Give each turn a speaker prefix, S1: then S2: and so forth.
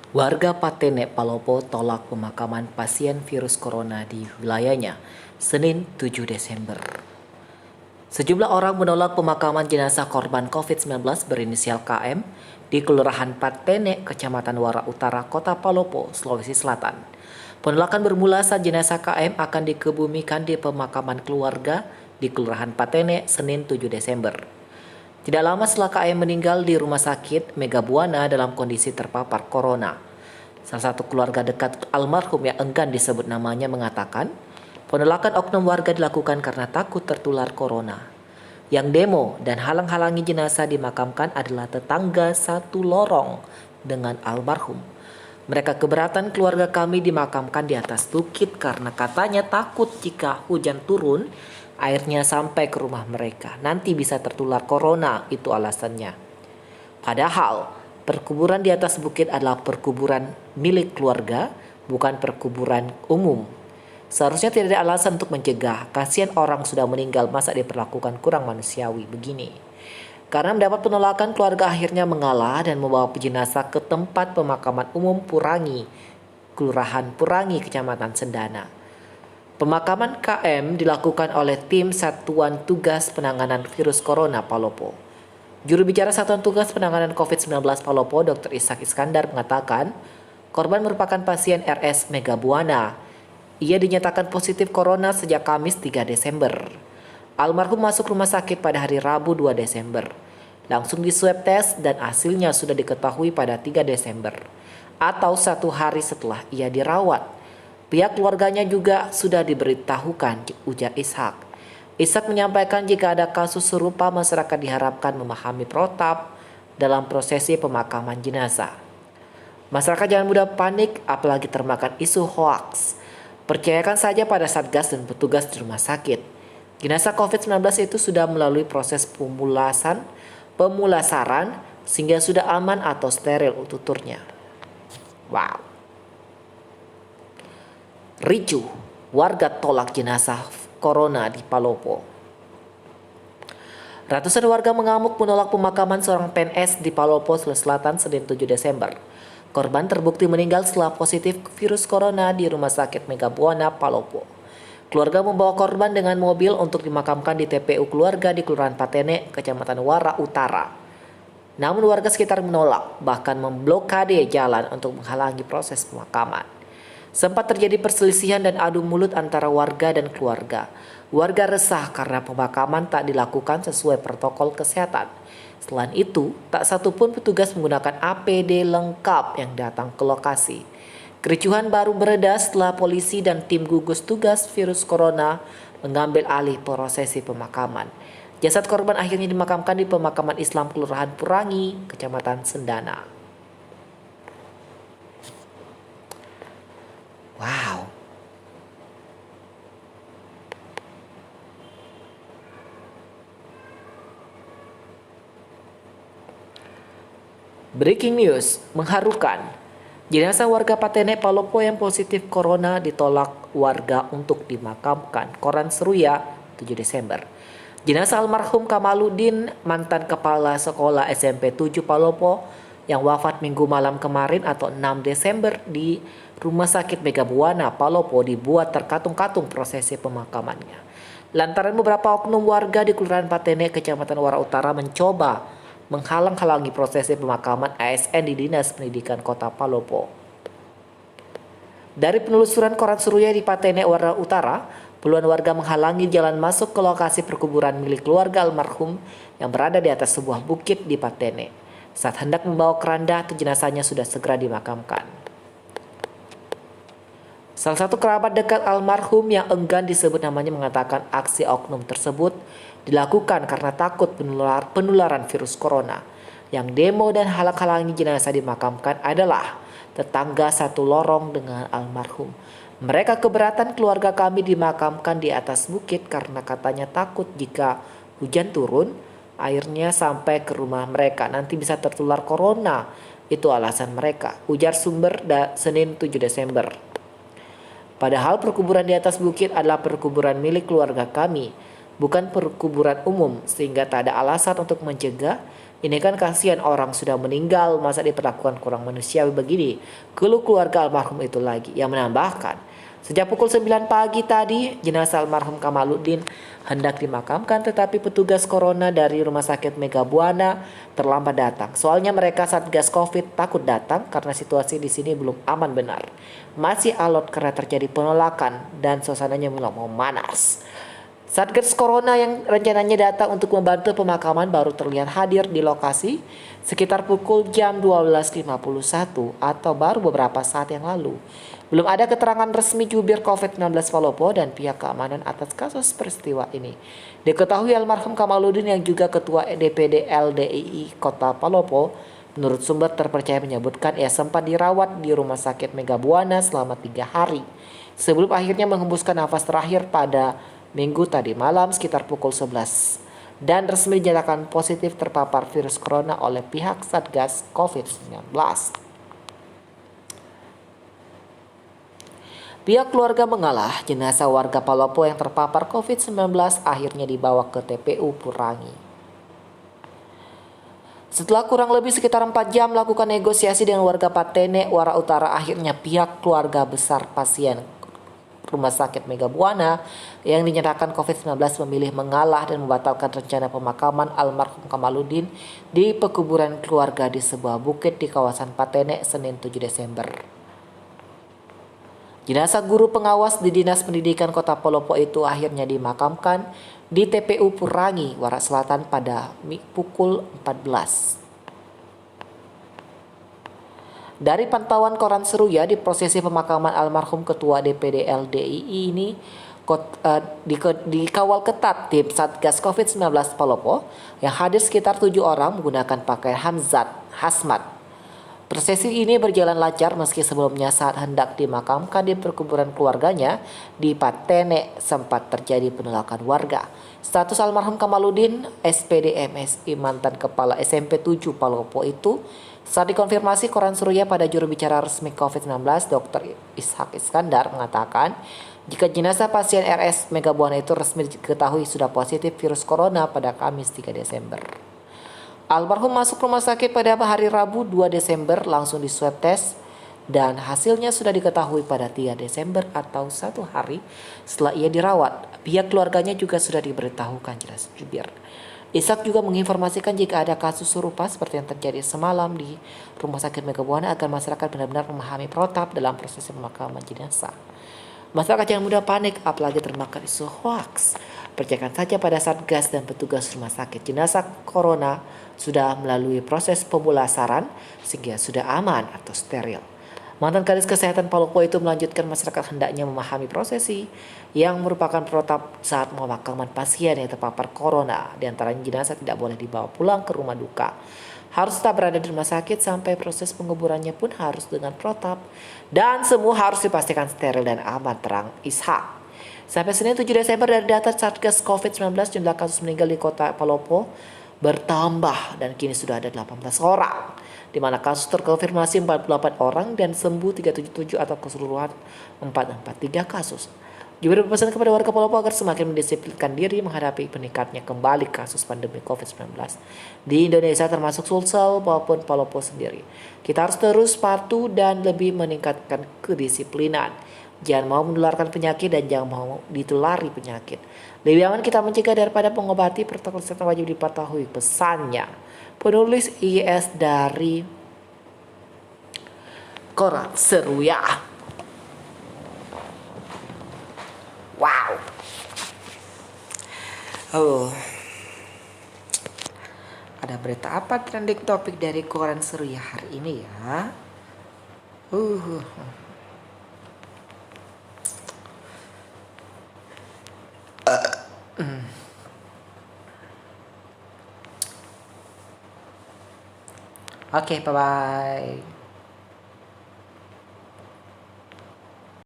S1: Warga Patene, Palopo tolak pemakaman pasien virus corona di wilayahnya Senin 7 Desember. Sejumlah orang menolak pemakaman jenazah korban COVID-19 berinisial KM di Kelurahan Patene, Kecamatan Wara Utara, Kota Palopo, Sulawesi Selatan. Penolakan bermula saat jenazah KM akan dikebumikan di pemakaman keluarga di Kelurahan Patene Senin 7 Desember. Tidak lama setelah KM meninggal di rumah sakit Mega Buana dalam kondisi terpapar corona. Salah satu keluarga dekat almarhum yang enggan disebut namanya mengatakan, penolakan oknum warga dilakukan karena takut tertular corona. Yang demo dan halang-halangi jenazah dimakamkan adalah tetangga satu lorong dengan almarhum. Mereka keberatan keluarga kami dimakamkan di atas bukit karena katanya takut jika hujan turun, airnya sampai ke rumah mereka. Nanti bisa tertular corona, itu alasannya. Padahal perkuburan di atas bukit adalah perkuburan milik keluarga, bukan perkuburan umum. Seharusnya tidak ada alasan untuk mencegah. Kasihan orang sudah meninggal, masa diperlakukan kurang manusiawi begini. Karena mendapat penolakan, keluarga akhirnya mengalah dan membawa jenazah ke tempat pemakaman umum Purangi, Kelurahan Purangi, Kecamatan Sendana. Pemakaman KM dilakukan oleh tim Satuan Tugas Penanganan Virus Corona Palopo. Juru bicara Satuan Tugas Penanganan COVID-19 Palopo, Dr. Ishak Iskandar mengatakan, korban merupakan pasien RS Mega Buana. Ia dinyatakan positif corona sejak Kamis 3 Desember. Almarhum masuk rumah sakit pada hari Rabu 2 Desember. Langsung di swab test dan hasilnya sudah diketahui pada 3 Desember. Atau 1 hari setelah ia dirawat. Pihak keluarganya juga sudah diberitahukan, ujar Ishak. Ishak menyampaikan jika ada kasus serupa masyarakat diharapkan memahami protap dalam prosesi pemakaman jenazah. Masyarakat jangan mudah panik apalagi termakan isu hoaks. Percayakan saja pada Satgas dan petugas di rumah sakit. Jenazah COVID-19 itu sudah melalui proses pemulasaran sehingga sudah aman atau steril tuturnya. Wow. Ricuh, warga tolak jenazah corona di Palopo. Ratusan warga mengamuk menolak pemakaman seorang PNS di Palopo, Sulawesi Selatan, Senin 7 Desember. Korban terbukti meninggal setelah positif virus corona di Rumah Sakit Mega Buana, Palopo. Keluarga membawa korban dengan mobil untuk dimakamkan di TPU keluarga di Kelurahan Patene, Kecamatan Wara Utara. Namun warga sekitar menolak, bahkan memblokade jalan untuk menghalangi proses pemakaman. Sempat terjadi perselisihan dan adu mulut antara warga dan keluarga. Warga resah karena pemakaman tak dilakukan sesuai protokol kesehatan. Selain itu, tak satupun petugas menggunakan APD lengkap yang datang ke lokasi. Kericuhan baru mereda setelah polisi dan tim gugus tugas virus corona mengambil alih prosesi pemakaman. Jasad korban akhirnya dimakamkan di pemakaman Islam Kelurahan Purangi, Kecamatan Sendana. Wow. Breaking news mengharukan. Jenazah warga Patene, Palopo yang positif corona ditolak warga untuk dimakamkan. Koran Seruya 7 Desember. Jenazah almarhum Kamaludin, mantan kepala sekolah SMP 7 Palopo yang wafat minggu malam kemarin atau 6 Desember di Rumah Sakit Mega Buana, Palopo dibuat terkatung-katung prosesi pemakamannya. Lantaran beberapa oknum warga di Kelurahan Patene, Kecamatan Wara Utara mencoba menghalang-halangi prosesi pemakaman ASN di Dinas Pendidikan Kota Palopo. Dari penelusuran Koran Seruya di Patene Wara Utara, puluhan warga menghalangi jalan masuk ke lokasi perkuburan milik keluarga almarhum yang berada di atas sebuah bukit di Patene. Saat hendak membawa keranda, jenazahnya sudah segera dimakamkan. Salah satu kerabat dekat almarhum yang enggan disebut namanya mengatakan aksi oknum tersebut dilakukan karena takut penularan virus corona. Yang demo dan halang-halangi jenazah dimakamkan adalah tetangga satu lorong dengan almarhum. Mereka keberatan keluarga kami dimakamkan di atas bukit karena katanya takut jika hujan turun, airnya sampai ke rumah mereka. Nanti bisa tertular corona. Itu alasan mereka, ujar sumber Senin 7 Desember. Padahal perkuburan di atas bukit adalah perkuburan milik keluarga kami, bukan perkuburan umum, sehingga tak ada alasan untuk mencegah Ini kan kasihan orang sudah meninggal, masa diperlakukan kurang manusiawi begini. Keluh keluarga almarhum itu lagi. Yang menambahkan, sejak pukul 9 pagi tadi, jenazah almarhum Kamaluddin hendak dimakamkan, tetapi petugas corona dari Rumah Sakit Mega Buana terlambat datang. Soalnya mereka Satgas Covid takut datang karena situasi di sini belum aman benar. Masih alot karena terjadi penolakan dan suasananya mulai memanas. Satgas Corona yang rencananya datang untuk membantu pemakaman baru terlihat hadir di lokasi sekitar pukul jam 12.51 atau baru beberapa saat yang lalu. Belum ada keterangan resmi jubir COVID-19 Palopo dan pihak keamanan atas kasus peristiwa ini. Diketahui almarhum Kamaluddin yang juga ketua DPD LDII Kota Palopo, menurut sumber terpercaya menyebutkan ia sempat dirawat di Rumah Sakit Mega Buana selama 3 hari. Sebelum akhirnya menghembuskan nafas terakhir pada Minggu tadi malam sekitar pukul 11 dan resmi dinyatakan positif terpapar virus corona oleh pihak Satgas COVID-19. Pihak keluarga mengalah, jenazah warga Palopo yang terpapar COVID-19 akhirnya dibawa ke TPU Purangi. Setelah kurang lebih sekitar 4 jam melakukan negosiasi dengan warga Patene, Wara Utara, akhirnya pihak keluarga besar pasien Rumah Sakit Mega Buana yang dinyatakan COVID-19 memilih mengalah dan membatalkan rencana pemakaman almarhum Kamaluddin di pekuburan keluarga di sebuah bukit di kawasan Patene Senin 7 Desember. Jenazah guru pengawas di Dinas Pendidikan Kota Palopo itu akhirnya dimakamkan di TPU Purangi, Wara Selatan pada pukul 14. Dari pantauan koran Seruya, di prosesi pemakaman almarhum Ketua DPD LDII ini dikawal ketat tim Satgas COVID-19 Palopo yang hadir sekitar 7 orang menggunakan pakaian hazmat. Prosesi ini berjalan lancar meski sebelumnya saat hendak dimakamkan di perkuburan keluarganya di Patene sempat terjadi penolakan warga. Status almarhum Kamaluddin, SPD MSI mantan kepala SMP 7 Palopo itu saat dikonfirmasi koran Suria pada juru bicara resmi COVID-19, Dr. Ishak Iskandar mengatakan jika jenazah pasien RS Mega Buana itu resmi diketahui sudah positif virus corona pada Kamis 3 Desember. Almarhum masuk rumah sakit pada hari Rabu 2 Desember langsung di swab test dan hasilnya sudah diketahui pada 3 Desember atau 1 hari setelah ia dirawat. Pihak keluarganya juga sudah diberitahukan, jelas jubir. Ishak juga menginformasikan jika ada kasus serupa seperti yang terjadi semalam di Rumah Sakit Mega Buana agar masyarakat benar-benar memahami protap dalam proses pemakaman jenazah. Masyarakat jangan mudah panik apalagi termakan isu hoax. Percayakan saja pada Satgas dan petugas rumah sakit. Jenazah corona sudah melalui proses pemulasaran sehingga sudah aman atau steril. Mantan Kadis Kesehatan Palopo itu melanjutkan masyarakat hendaknya memahami prosesi yang merupakan protap saat pemakaman pasien yang terpapar corona. Di antaranya jenazah tidak boleh dibawa pulang ke rumah duka. Harus tetap berada di rumah sakit sampai proses penguburannya pun harus dengan protap. Dan semua harus dipastikan steril dan aman, terang Ishak. Sampai Senin 7 Desember dari data Satgas COVID-19 jumlah kasus meninggal di kota Palopo bertambah dan kini sudah ada 18 orang. Di mana kasus terkonfirmasi 48 orang dan sembuh 377 atau keseluruhan 443 kasus. Juga berpesan kepada warga Palopo agar semakin mendisiplinkan diri menghadapi meningkatnya kembali kasus pandemi COVID-19 di Indonesia termasuk Sulsel maupun Palopo sendiri. Kita harus terus patuh dan lebih meningkatkan kedisiplinan. Jangan mau menularkan penyakit dan jangan mau ditulari penyakit. Lebih aman kita mencegah daripada mengobati, protokol kesehatan wajib dipatuhi, pesannya. Penulis IS dari Koran Seruya. Wow. Ada berita apa trending topik dari Koran Seruya hari ini ya? Oke, bye-bye.